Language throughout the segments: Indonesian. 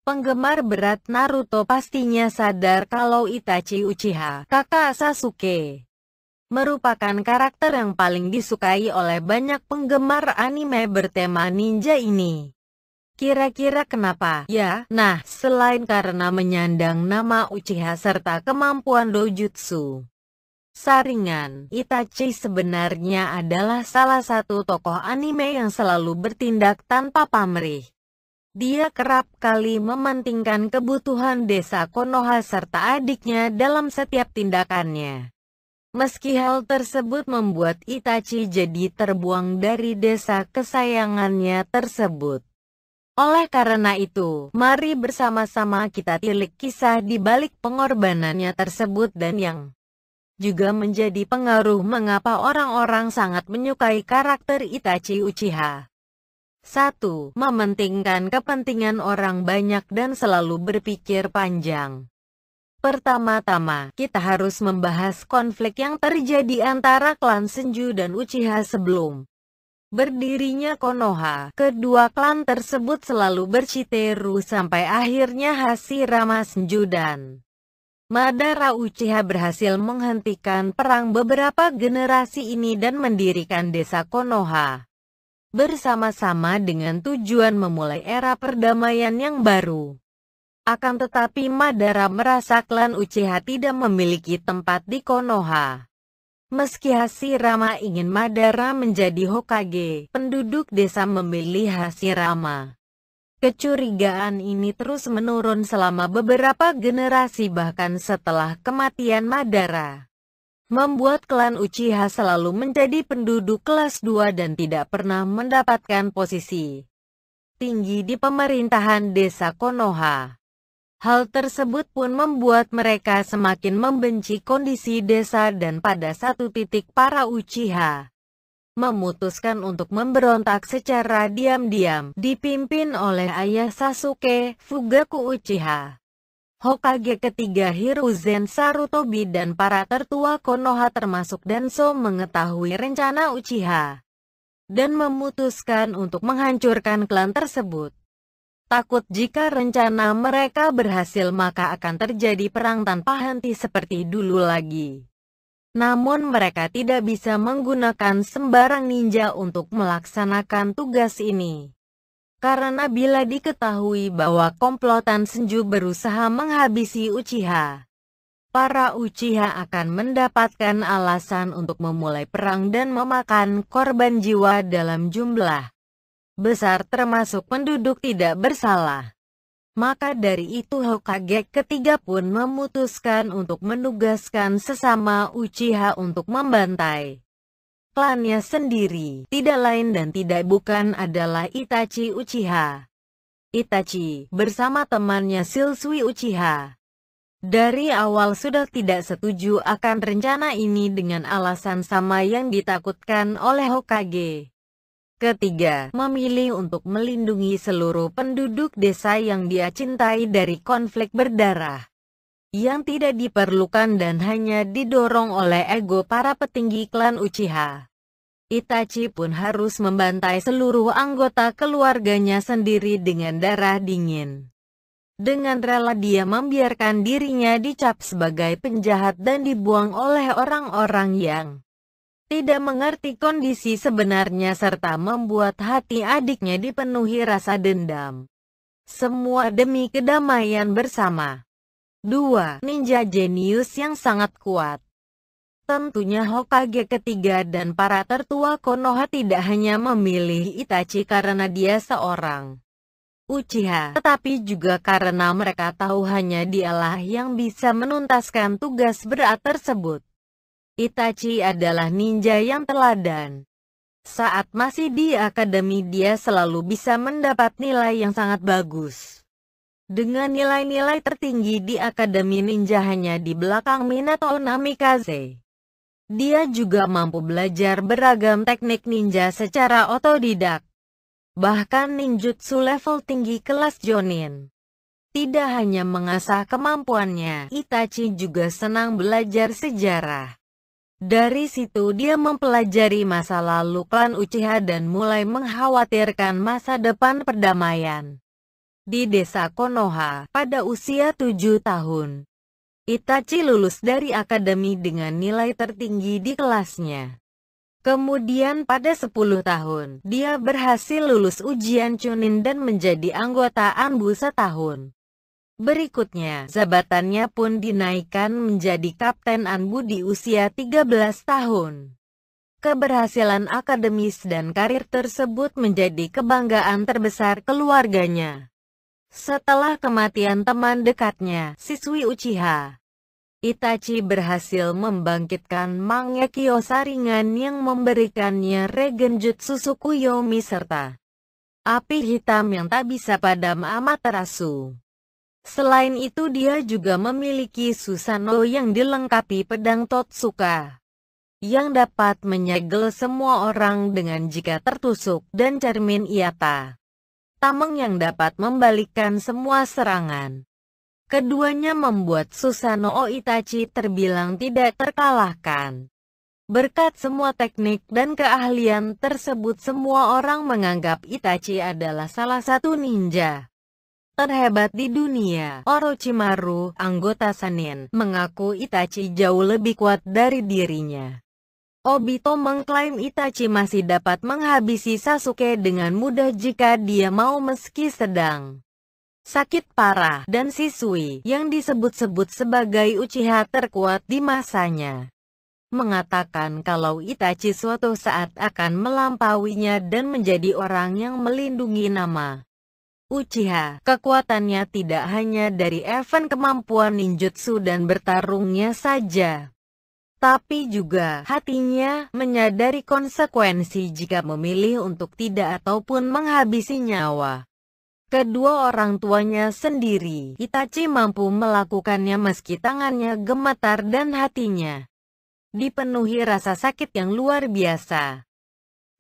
Penggemar berat Naruto pastinya sadar kalau Itachi Uchiha, kakak Sasuke, merupakan karakter yang paling disukai oleh banyak penggemar anime bertema ninja ini. Kira-kira kenapa? Ya, nah, selain karena menyandang nama Uchiha serta kemampuan dojutsu Sharingan, Itachi sebenarnya adalah salah satu tokoh anime yang selalu bertindak tanpa pamrih. Dia kerap kali mementingkan kebutuhan desa Konoha serta adiknya dalam setiap tindakannya. Meski hal tersebut membuat Itachi jadi terbuang dari desa kesayangannya tersebut. Oleh karena itu, mari bersama-sama kita tilik kisah di balik pengorbanannya tersebut dan yang juga menjadi pengaruh mengapa orang-orang sangat menyukai karakter Itachi Uchiha. 1. Mementingkan kepentingan orang banyak dan selalu berpikir panjang. Pertama-tama, kita harus membahas konflik yang terjadi antara klan Senju dan Uchiha sebelum berdirinya Konoha. Kedua klan tersebut selalu berciteru sampai akhirnya Hashirama Senju dan Madara Uchiha berhasil menghentikan perang beberapa generasi ini dan mendirikan desa Konoha bersama-sama dengan tujuan memulai era perdamaian yang baru. Akan tetapi Madara merasa klan Uchiha tidak memiliki tempat di Konoha. Meski Hashirama ingin Madara menjadi Hokage, penduduk desa memilih Hashirama. Kecurigaan ini terus menurun selama beberapa generasi bahkan setelah kematian Madara, membuat klan Uchiha selalu menjadi penduduk kelas 2 dan tidak pernah mendapatkan posisi tinggi di pemerintahan desa Konoha. Hal tersebut pun membuat mereka semakin membenci kondisi desa dan pada satu titik para Uchiha memutuskan untuk memberontak secara diam-diam, dipimpin oleh ayah Sasuke, Fugaku Uchiha, Hokage ketiga Hiruzen Sarutobi dan para tertua Konoha termasuk Danzo mengetahui rencana Uchiha dan memutuskan untuk menghancurkan klan tersebut. Takut jika rencana mereka berhasil maka akan terjadi perang tanpa henti seperti dulu lagi. Namun mereka tidak bisa menggunakan sembarang ninja untuk melaksanakan tugas ini. Karena bila diketahui bahwa komplotan Senju berusaha menghabisi Uchiha, para Uchiha akan mendapatkan alasan untuk memulai perang dan memakan korban jiwa dalam jumlah besar termasuk penduduk tidak bersalah. Maka dari itu Hokage ketiga pun memutuskan untuk menugaskan sesama Uchiha untuk membantai klannya sendiri, tidak lain dan tidak bukan adalah Itachi Uchiha. Itachi, bersama temannya Shisui Uchiha, dari awal sudah tidak setuju akan rencana ini dengan alasan sama yang ditakutkan oleh Hokage ketiga, memilih untuk melindungi seluruh penduduk desa yang dia cintai dari konflik berdarah yang tidak diperlukan dan hanya didorong oleh ego para petinggi klan Uchiha. Itachi pun harus membantai seluruh anggota keluarganya sendiri dengan darah dingin. Dengan rela dia membiarkan dirinya dicap sebagai penjahat dan dibuang oleh orang-orang yang tidak mengerti kondisi sebenarnya serta membuat hati adiknya dipenuhi rasa dendam. Semua demi kedamaian bersama. 2. Ninja jenius yang sangat kuat. Tentunya Hokage ketiga dan para tertua Konoha tidak hanya memilih Itachi karena dia seorang Uchiha, tetapi juga karena mereka tahu hanya dialah yang bisa menuntaskan tugas berat tersebut. Itachi adalah ninja yang teladan. Saat masih di akademi dia selalu bisa mendapat nilai yang sangat bagus. Dengan nilai-nilai tertinggi di Akademi Ninja hanya di belakang Minato Namikaze. Dia juga mampu belajar beragam teknik ninja secara otodidak. Bahkan ninjutsu level tinggi kelas Jonin. Tidak hanya mengasah kemampuannya, Itachi juga senang belajar sejarah. Dari situ dia mempelajari masa lalu klan Uchiha dan mulai mengkhawatirkan masa depan perdamaian Di desa Konoha, pada usia 7 tahun, Itachi lulus dari akademi dengan nilai tertinggi di kelasnya. Kemudian pada 10 tahun, dia berhasil lulus ujian Chunin dan menjadi anggota ANBU setahun. Berikutnya, jabatannya pun dinaikkan menjadi Kapten ANBU di usia 13 tahun. Keberhasilan akademis dan karir tersebut menjadi kebanggaan terbesar keluarganya. Setelah kematian teman dekatnya, siswi Uchiha, Itachi berhasil membangkitkan Mangekyo Sharingan yang memberikannya Regenjutsu Tsukuyomi serta api hitam yang tak bisa padam Amaterasu. Selain itu dia juga memiliki Susanoo yang dilengkapi pedang Totsuka, yang dapat menyegel semua orang dengan jika tertusuk, dan cermin Iata, tameng yang dapat membalikkan semua serangan. Keduanya membuat Susanoo Itachi terbilang tidak terkalahkan. Berkat semua teknik dan keahlian tersebut, semua orang menganggap Itachi adalah salah satu ninja terhebat di dunia. Orochimaru, anggota Sannin, mengaku Itachi jauh lebih kuat dari dirinya. Obito mengklaim Itachi masih dapat menghabisi Sasuke dengan mudah jika dia mau meski sedang sakit parah, dan Shisui, yang disebut-sebut sebagai Uchiha terkuat di masanya, mengatakan kalau Itachi suatu saat akan melampauinya dan menjadi orang yang melindungi nama Uchiha. Kekuatannya tidak hanya dari event kemampuan ninjutsu dan bertarungnya saja, tapi juga hatinya menyadari konsekuensi jika memilih untuk tidak ataupun menghabisi nyawa kedua orang tuanya sendiri. Itachi mampu melakukannya meski tangannya gemetar dan hatinya dipenuhi rasa sakit yang luar biasa.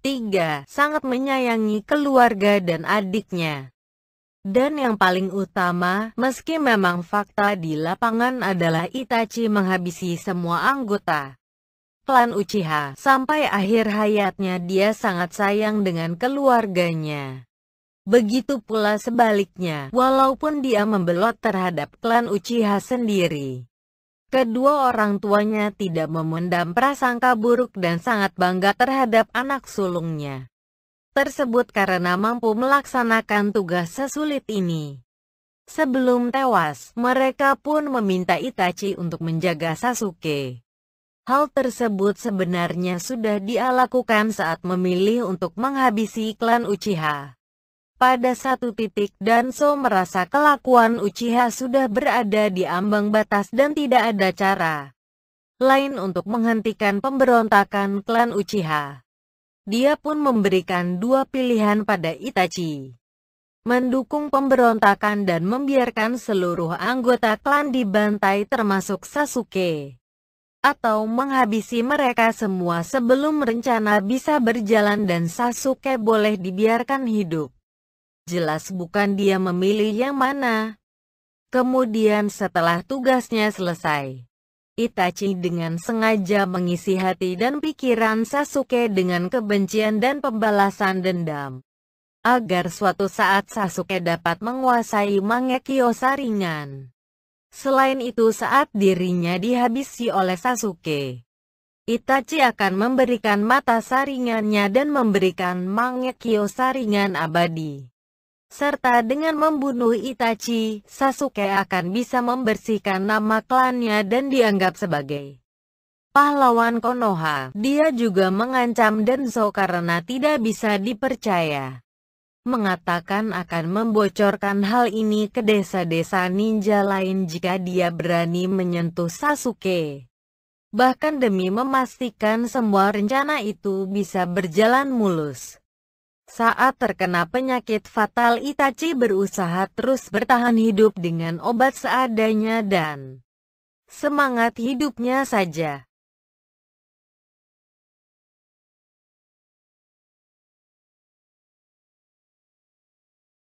3. Sangat menyayangi keluarga dan adiknya. Dan yang paling utama, meski memang fakta di lapangan adalah Itachi menghabisi semua anggota klan Uchiha, sampai akhir hayatnya dia sangat sayang dengan keluarganya. Begitu pula sebaliknya, walaupun dia membelot terhadap klan Uchiha sendiri, kedua orang tuanya tidak memendam prasangka buruk dan sangat bangga terhadap anak sulungnya tersebut karena mampu melaksanakan tugas sesulit ini. Sebelum tewas, mereka pun meminta Itachi untuk menjaga Sasuke. Hal tersebut sebenarnya sudah dia lakukan saat memilih untuk menghabisi klan Uchiha. Pada satu titik, Danzo merasa kelakuan Uchiha sudah berada di ambang batas dan tidak ada cara lain untuk menghentikan pemberontakan klan Uchiha. Dia pun memberikan dua pilihan pada Itachi: mendukung pemberontakan dan membiarkan seluruh anggota klan dibantai termasuk Sasuke, atau menghabisi mereka semua sebelum rencana bisa berjalan dan Sasuke boleh dibiarkan hidup. Jelas bukan dia memilih yang mana. Kemudian setelah tugasnya selesai, Itachi dengan sengaja mengisi hati dan pikiran Sasuke dengan kebencian dan pembalasan dendam, agar suatu saat Sasuke dapat menguasai Mangekyo Sharingan. Selain itu, saat dirinya dihabisi oleh Sasuke, Itachi akan memberikan mata Sharingannya dan memberikan Mangekyo Sharingan abadi. Serta dengan membunuh Itachi, Sasuke akan bisa membersihkan nama klannya dan dianggap sebagai pahlawan Konoha. Dia juga mengancam Danzo karena tidak bisa dipercaya, mengatakan akan membocorkan hal ini ke desa-desa ninja lain jika dia berani menyentuh Sasuke. Bahkan demi memastikan semua rencana itu bisa berjalan mulus. Saat terkena penyakit fatal, Itachi berusaha terus bertahan hidup dengan obat seadanya dan semangat hidupnya saja.